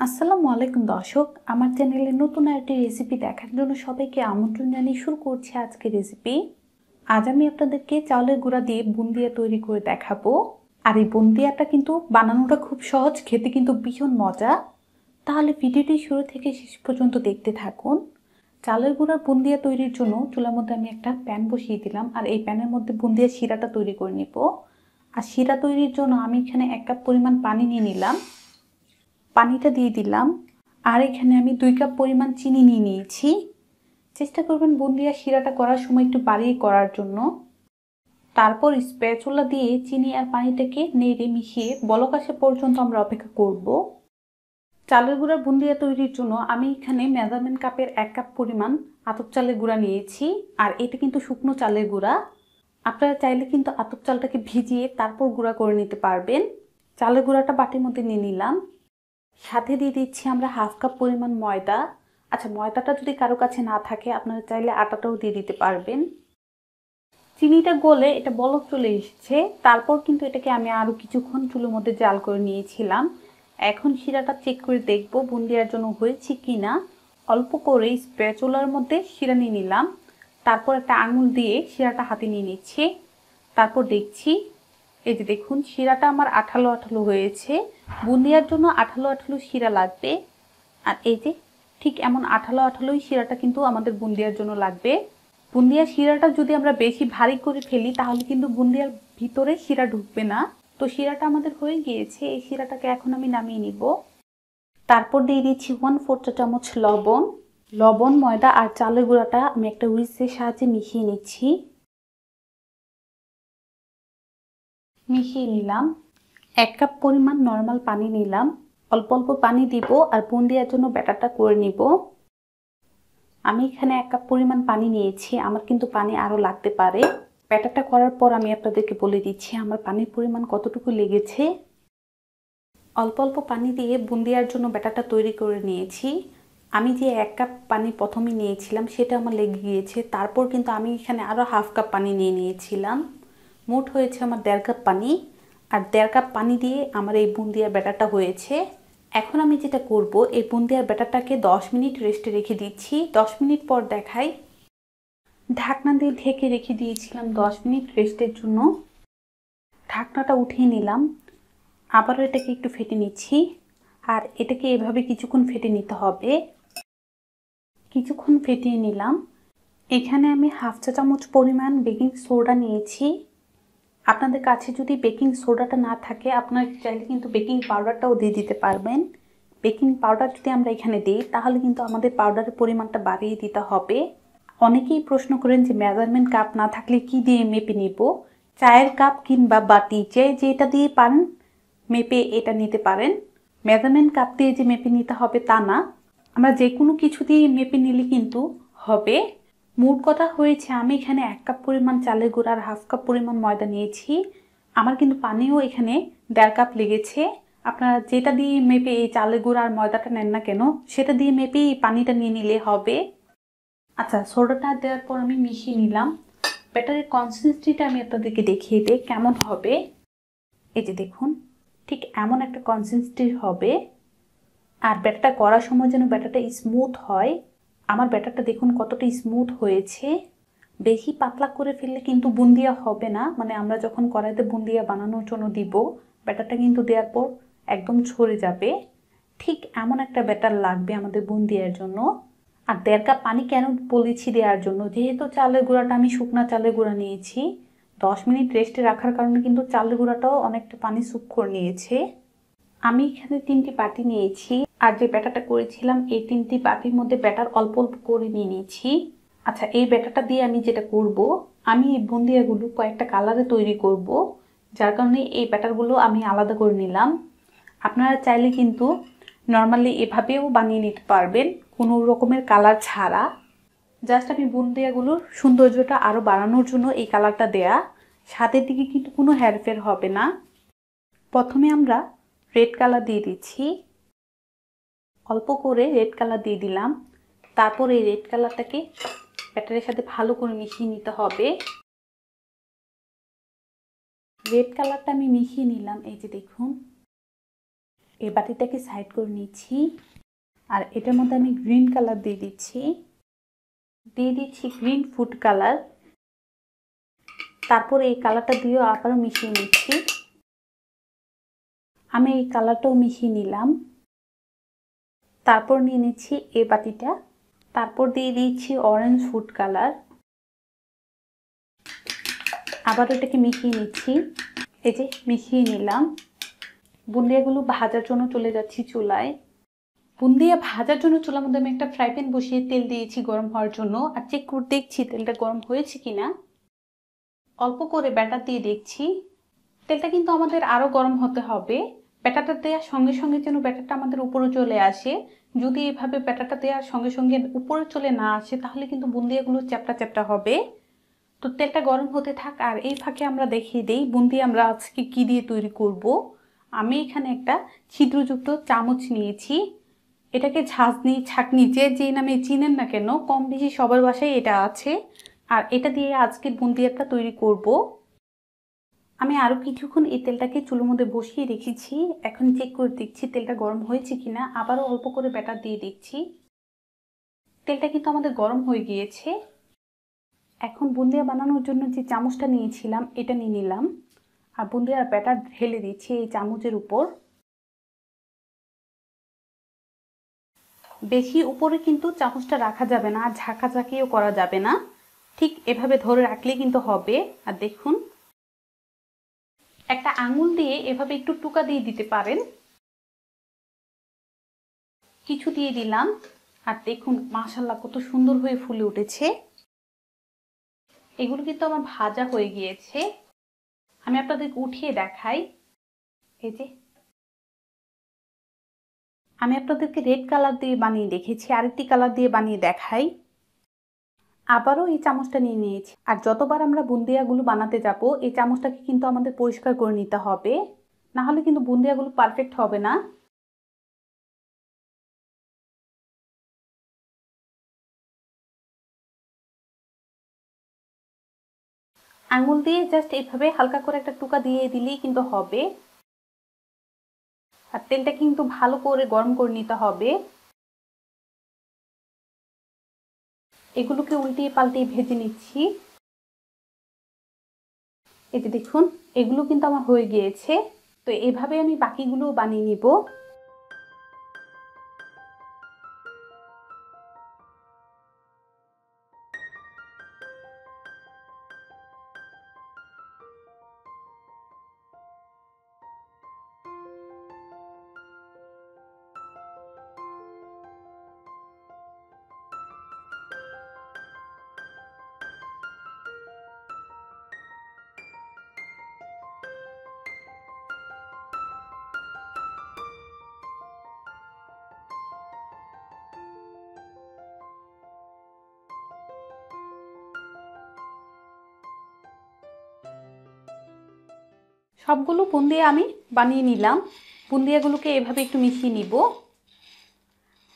আসসালামু আলাইকুম দর্শক, আমার চ্যানেলে নতুন একটি রেসিপি দেখার জন্য সবাইকে আমন্ত্রণ জানিয়ে শুরু করছি আজকে রেসিপি। আজ আমি আপনাদেরকে চাউলের গুঁড়া দিয়ে বুন্দিয়া তৈরি করে দেখাবো। আর এই বুন্দিয়াটা কিন্তু বানানোটা খুব সহজ, খেতে কিন্তু ভীষণ মজা। তাহলে ভিডিওটি শুরু থেকে শেষ পর্যন্ত দেখতে থাকুন। চালের গুঁড়ার বুন্দিয়া তৈরির জন্য চুলার মধ্যে আমি একটা প্যান বসিয়ে দিলাম, আর এই প্যানের মধ্যে বুন্দিয়া শিরাটা তৈরি করে নেব। আর শিরা তৈরির জন্য আমি এখানে 1 কাপ পরিমাণ পানি নিয়ে নিলাম, পানিটা দিয়ে দিলাম। আর এখানে আমি 2 কাপ পরিমাণ চিনি নিয়ে নিয়েছি। চেষ্টা করবেন বুন্দিয়া শিরাটা করার সময় একটু বাড়িয়ে করার জন্য। তারপর স্প্যাচুলা দিয়ে চিনি আর পানিটাকে নেড়ে মিশিয়ে বলক আসা পর্যন্ত আমরা অপেক্ষা করব। চালের গুঁড়ার বুন্দিয়া তৈরির জন্য আমি এখানে মেজারমেন্ট কাপের 1 কাপ পরিমাণ আতপ চালের গুঁড়া নিয়েছি। আর এটা কিন্তু শুকনো চালের গুঁড়া। আপনারা চাইলে কিন্তু আতপ চালটাকে ভিজিয়ে তারপর গুঁড়া করে নিতে পারবেন। চালের গুঁড়াটা বাটির মধ্যে নিয়ে নিলাম। সাথে দিয়ে দিচ্ছি আমরা 1/2 কাপ পরিমাণ ময়দা। আচ্ছা, ময়দাটা যদি কারো কাছে না থাকে আপনারা চাইলে আটাটাও দিয়ে দিতে পারবেন। চিনিটা গলে এটা বলক চলে এসেছে, তারপর কিন্তু এটাকে আমি আরও কিছুক্ষণ চুলোর মধ্যে জাল করে নিয়েছিলাম। এখন শিরাটা চেক করে দেখব বুন্দিয়ার জন্য হয়েছে কি না। অল্প করে স্প্যাচুলার মধ্যে শিরা নিয়ে নিলাম, তারপর একটা আঙুল দিয়ে শিরাটা হাতে নিয়ে নিচ্ছি। তারপর দেখছি, এই যে দেখুন শিরাটা আমার আঠালো আঠালো হয়েছে। বুন্দিয়ার জন্য আঠালো আঠালো শিরা লাগবে। আর এই যে ঠিক এমন আঠালো আঠালোই শিরাটা কিন্তু আমাদের বুন্দিয়ার জন্য লাগবে। বুন্দিয়ার শিরাটা যদি আমরা বেশি ভারী করে ফেলি তাহলে কিন্তু বুন্দিয়ার ভিতরে শিরা ঢুকবে না। তো শিরাটা আমাদের হয়ে গিয়েছে, এই শিরাটাকে এখন আমি নামিয়ে নিব। তারপর দিয়ে দিচ্ছি 1/4 চা চামচ লবণ, ময়দা আর চালের গুঁড়াটা আমি একটা হুইস্কের সাহায্যে মিশিয়ে নিচ্ছি। মিশিয়ে নিলাম। 1 কাপ পরিমাণ নর্মাল পানি নিলাম। অল্প অল্প পানি দিব আর বুন্দিয়ার জন্য ব্যাটারটা করে নিব। আমি এখানে 1 কাপ পরিমাণ পানি নিয়েছি, আমার কিন্তু পানি আরও লাগতে পারে। ব্যাটারটা করার পর আমি আপনাদেরকে বলে দিচ্ছি আমার পানির পরিমাণ কতটুকু লেগেছে। অল্প অল্প পানি দিয়ে বুন্দিয়ার জন্য ব্যাটারটা তৈরি করে নিয়েছি। আমি যে 1 কাপ পানি প্রথমে নিয়েছিলাম সেটা আমার লেগে গিয়েছে, তারপর কিন্তু আমি এখানে আরও 1/2 কাপ পানি নিয়ে নিয়েছিলাম। মোট হয়েছে আমার 1.5 কাপ পানি। আর 1.5 কাপ পানি দিয়ে আমার এই বুন্দিয়ার ব্যাটারটা হয়েছে। এখন আমি যেটা করব, এই বুন্দিয়ার ব্যাটারটাকে 10 মিনিট রেস্টে রেখে দিচ্ছি। 10 মিনিট পর দেখাই। ঢাকনা দিয়ে ঢেকে রেখে দিয়েছিলাম 10 মিনিট রেস্টের জন্য। ঢাকনাটা উঠিয়ে নিলাম, আবারও এটাকে একটু ফেটে নিচ্ছি। আর এটাকে এভাবে কিছুক্ষণ ফেটে নিতে হবে। কিছুক্ষণ ফেটিয়ে নিলাম। এখানে আমি 1/2 চা চামচ পরিমাণ বেকিং সোডা নিয়েছি। আপনাদের কাছে যদি বেকিং সোডাটা না থাকে আপনারা চাইলে কিন্তু বেকিং পাউডারটাও দিয়ে দিতে পারবেন। বেকিং পাউডার যদি আমরা এখানে দিই তাহলে কিন্তু আমাদের পাউডারের পরিমাণটা বাড়িয়ে দিতে হবে। অনেকেই প্রশ্ন করেন যে মেজারমেন্ট কাপ না থাকলে কি দিয়ে মেপে নিব। চায়ের কাপ কিংবা বাটি যেটা দিয়ে পান মেপে এটা নিতে পারেন। মেজারমেন্ট কাপ দিয়ে যে মেপে নিতে হবে তা না, আমরা যে কোনো কিছু দিয়ে মেপে নিলে কিন্তু হবে। মোট কথা হয়েছে আমি এখানে 1 কাপ পরিমাণ চালের গুঁড়া আর 1/2 কাপ পরিমাণ ময়দা নিয়েছি। আমার কিন্তু পানিও এখানে 1.5 কাপ লেগেছে। আপনারা যেটা দিয়ে মেপে এই চালের গুঁড়া আর ময়দাটা নেন না কেন সেটা দিয়ে মেপে এই পানিটা নিয়ে নিলে হবে। আচ্ছা, সোডাটা দেওয়ার পর আমি মিশিয়ে নিলাম। ব্যাটারের কনসিস্টেন্সিটা আমি আপনাদেরকে দেখিয়ে দিই কেমন হবে। এই যে দেখুন ঠিক এমন একটা কনসিস্টেন্সি হবে। আর ব্যাটারটা করার সময় যেন ব্যাটারটা স্মুথ হয়। আমার ব্যাটারটা দেখুন কতটা স্মুথ হয়েছে। বেশি পাতলা করে ফেললে কিন্তু বুন্দিয়া হবে না, মানে আমরা যখন কড়াইতে বুন্দিয়া বানানোর জন্য দিব ব্যাটারটা কিন্তু দেওয়ার পর একদম ছড়ে যাবে। ঠিক এমন একটা ব্যাটার লাগবে আমাদের বুন্দিয়ার জন্য। আর 1.5 কাপ পানি কেন বলেছি দেওয়ার জন্য, যেহেতু চালের গুঁড়াটা আমি শুকনা চালের গুঁড়া নিয়েছি, 10 মিনিট রেস্টে রাখার কারণে কিন্তু চালের গুঁড়াটাও অনেকটা পানি সুপ করে নিয়েছে। আমি এখানে 3টি বাটি নিয়েছি, আর যে ব্যাটারটা করেছিলাম এই 3টি বাটির মধ্যে ব্যাটার অল্প অল্প করে নিয়ে নিয়েছি। আচ্ছা, এই ব্যাটারটা দিয়ে আমি যেটা করব, আমি এই বুন্দিয়াগুলো কয়েকটা কালারে তৈরি করব, যার কারণে এই ব্যাটারগুলো আমি আলাদা করে নিলাম। আপনারা চাইলে কিন্তু নর্মালি এভাবেও বানিয়ে নিতে পারবেন কোনো রকমের কালার ছাড়া। জাস্ট আমি বুন্দিয়াগুলোর সৌন্দর্যটা আরও বাড়ানোর জন্য এই কালারটা দেয়া। স্বাদের দিকে কিন্তু কোনো হেরফের হবে না। প্রথমে আমরা রেড কালার দিয়ে দিচ্ছি, অল্প করে রেড কালার দিয়ে দিলাম। তারপর এই রেড কালারটাকে ব্যাটারের সাথে ভালো করে মিশিয়ে নিতে হবে। রেড কালারটা আমি মিশিয়ে নিলাম, এই যে দেখুন এই বাটিটাকে সাইড করে নিচ্ছি। আর এটার মধ্যে আমি গ্রিন কালার দিয়ে দিচ্ছি গ্রিন ফুড কালার। তারপর এই কালারটা দিয়েও আবারও মিশিয়ে নিচ্ছি। আমি এই কালারটাও মিশিয়ে নিলাম। তারপর নিয়ে নিচ্ছি এই বাটিটা, তারপর দিয়ে দিচ্ছি অরেঞ্জ ফুড কালার। আবার এটাকে মিশিয়ে নিচ্ছি। এই যে মিশিয়ে নিলাম। বুন্দিয়াগুলো ভাজার জন্য চলে যাচ্ছি চুলায়। বুন্দিয়া ভাজার জন্য চুলার মধ্যে আমি একটা ফ্রাই প্যান বসিয়ে তেল দিয়েছি গরম হওয়ার জন্য। আর চেক করে দেখছি তেলটা গরম হয়েছে কিনা। অল্প করে ব্যাটার দিয়ে দেখছি। তেলটা কিন্তু আমাদের আরও গরম হতে হবে। ব্যাটারটা দেওয়ার সঙ্গে সঙ্গে যেন ব্যাটারটা আমাদের উপরে চলে আসে। যদি এভাবে ব্যাটারটা দেওয়ার সঙ্গে সঙ্গে উপরে চলে না আসে তাহলে কিন্তু বুন্দিয়াগুলো চ্যাপটা চ্যাপটা হবে। তো তেলটা গরম হতে থাক, আর এই ফাঁকে আমরা দেখিয়ে দিই বুন্দি আমরা আজকে কি দিয়ে তৈরি করব। আমি এখানে একটা ছিদ্রযুক্ত চামচ নিয়েছি। এটাকে ঝাঁঝনি ছাঁকনি যে নামে চিনেন না কেন, কম বেশি সবার বাসায় এটা আছে। আর এটা দিয়ে আজকের বুন্দিয়াটা তৈরি করব। আমি আরও কিছুক্ষণ এই তেলটাকে চুলোর মধ্যে বসিয়ে রেখেছি। এখন চেক করে দেখছি তেলটা গরম হয়েছে কিনা। আবারও অল্প করে ব্যাটার দিয়ে দেখছি। তেলটা কিন্তু আমাদের গরম হয়ে গিয়েছে। এখন বুন্দিয়া বানানোর জন্য যে চামচটা নিয়েছিলাম এটা নিয়ে নিলাম। আর বুন্দিয়ার ব্যাটার ঢেলে দিচ্ছি এই চামচের উপর। বেশি উপরে কিন্তু চামচটা রাখা যাবে না, আর ঝাঁকাঝাঁকিও করা যাবে না। ঠিক এভাবে ধরে রাখলেই কিন্তু হবে। আর দেখুন, একটা আঙুল দিয়ে এভাবে একটু টুকা দিয়ে দিতে পারেন। কিছু দিয়ে দিলাম। আর দেখুন মাশাআল্লাহ কত সুন্দর হয়ে ফুলে উঠেছে। এগুলো কিন্তু আমার ভাজা হয়ে গিয়েছে। আমি আপনাদেরকে উঠিয়ে দেখাই। এই যে আমি আপনাদেরকে রেড কালার দিয়ে বানিয়ে দেখেছি, আরেকটি কালার দিয়ে বানিয়ে দেখাই। আবারও এই চামচটা নিয়ে নিয়েছি। আর যতবার আমরা বুন্দিয়াগুলো বানাতে যাব এই চামচটাকে কিন্তু আমাদের পরিষ্কার করে নিতে হবে, না হলে কিন্তু বুন্দিয়াগুলো পারফেক্ট হবে না। আঙুল দিয়ে জাস্ট এইভাবে হালকা করে একটা টুকা দিয়ে দিলেই কিন্তু হবে। আর তেলটা কিন্তু ভালো করে গরম করে নিতে হবে। এগুলোকে উল্টিয়ে পাল্টিয়ে ভেজে নিচ্ছি। এই যে দেখুন এগুলো কিন্তু আমার হয়ে গিয়েছে। তো এভাবে আমি বাকিগুলো বানিয়ে নিব। সবগুলো বুন্দিয়া আমি বানিয়ে নিলাম। বুন্দিয়াগুলোকে এভাবে একটু মিশিয়ে নিব।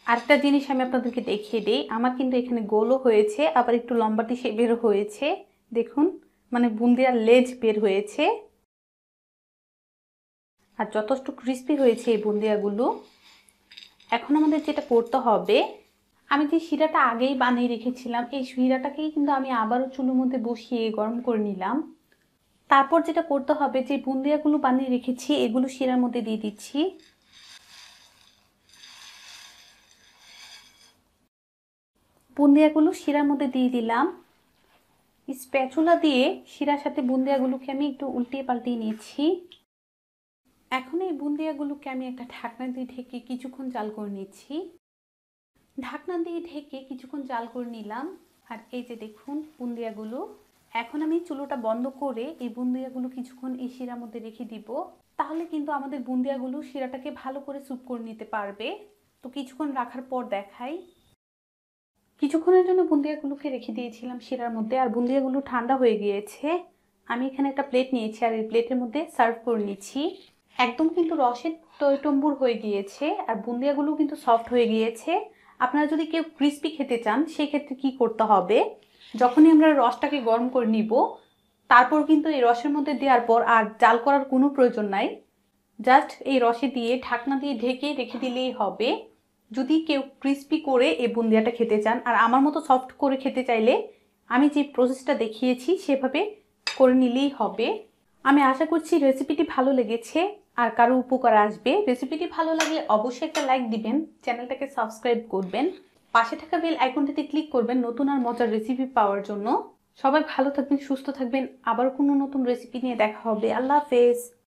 আরেকটা জিনিস আমি আপনাদেরকে দেখিয়ে দিই, আমার কিন্তু এখানে গোলও হয়েছে, আবার একটু লম্বাটি বের হয়েছে। দেখুন মানে বুন্দিয়ার লেজ বের হয়েছে। আর যথেষ্ট ক্রিস্পি হয়েছে এই বুন্দিয়াগুলো। এখন আমাদের যেটা করতে হবে, আমি যে শিরাটা আগেই বানিয়ে রেখেছিলাম এই শিরাটাকেই কিন্তু আমি আবারও চুলোর মধ্যে বসিয়ে গরম করে নিলাম। তারপর যেটা করতে হবে, যে বুন্দিয়াগুলো বানিয়ে রেখেছি এগুলো শিরার মধ্যে দিয়ে দিচ্ছি। বুন্দিয়াগুলো শিরার মধ্যে দিয়ে দিলাম। স্প্যাচুলা দিয়ে শিরার সাথে বুন্দিয়াগুলোকে আমি একটু উল্টিয়ে পাল্টিয়ে নিচ্ছি। এখন এই বুন্দিয়াগুলোকে আমি একটা ঢাকনা দিয়ে ঢেকে কিছুক্ষণ জাল করে নিচ্ছি। ঢাকনা দিয়ে ঢেকে কিছুক্ষণ জাল করে নিলাম। আর এই যে দেখুন বুন্দিয়াগুলো, এখন আমি চুলোটা বন্ধ করে এই বুন্দিয়াগুলো কিছুক্ষণ এই শিরার মধ্যে রেখে দিব। তাহলে কিন্তু আমাদের বুন্দিয়াগুলো শিরাটাকে ভালো করে স্যুপ করে নিতে পারবে। তো কিছুক্ষণ রাখার পর দেখাই। কিছুক্ষণের জন্য বুন্দিয়াগুলোকে রেখে দিয়েছিলাম শিরার মধ্যে, আর বুন্দিয়াগুলো ঠান্ডা হয়ে গিয়েছে। আমি এখানে একটা প্লেট নিয়েছি, আর এই প্লেটের মধ্যে সার্ভ করে নিচ্ছি। একদম কিন্তু রসের টইটম্বুর হয়ে গিয়েছে, আর বুন্দিয়াগুলো কিন্তু সফট হয়ে গিয়েছে। আপনারা যদি কেউ ক্রিস্পি খেতে চান সেক্ষেত্রে কি করতে হবে, যখনই আমরা রসটাকে গরম করে নিব তারপর কিন্তু এই রসের মধ্যে দেওয়ার পর আর জাল করার কোনো প্রয়োজন নাই। জাস্ট এই রসে দিয়ে ঢাকনা দিয়ে ঢেকে রেখে দিলেই হবে। যদি কেউ ক্রিস্পি করে এই বুন্দিয়াটা খেতে চান আর আমার মতো সফট করে খেতে চাইলে আমি যে প্রসেসটা দেখিয়েছি সেভাবে করে নিলেই হবে। আমি আশা করছি রেসিপিটি ভালো লেগেছে আর কারো উপকার আসবে। রেসিপিটি ভালো লাগলে অবশ্যই একটা লাইক দিবেন, চ্যানেলটাকে সাবস্ক্রাইব করবেন, পাশে থাকা বেল আইকনটিতে ক্লিক করবেন নতুন আর মজার রেসিপি পাওয়ার জন্য। সবাই ভালো থাকবেন, সুস্থ থাকবেন। আবার কোনো নতুন রেসিপি নিয়ে দেখা হবে। আল্লাহ হাফেজ।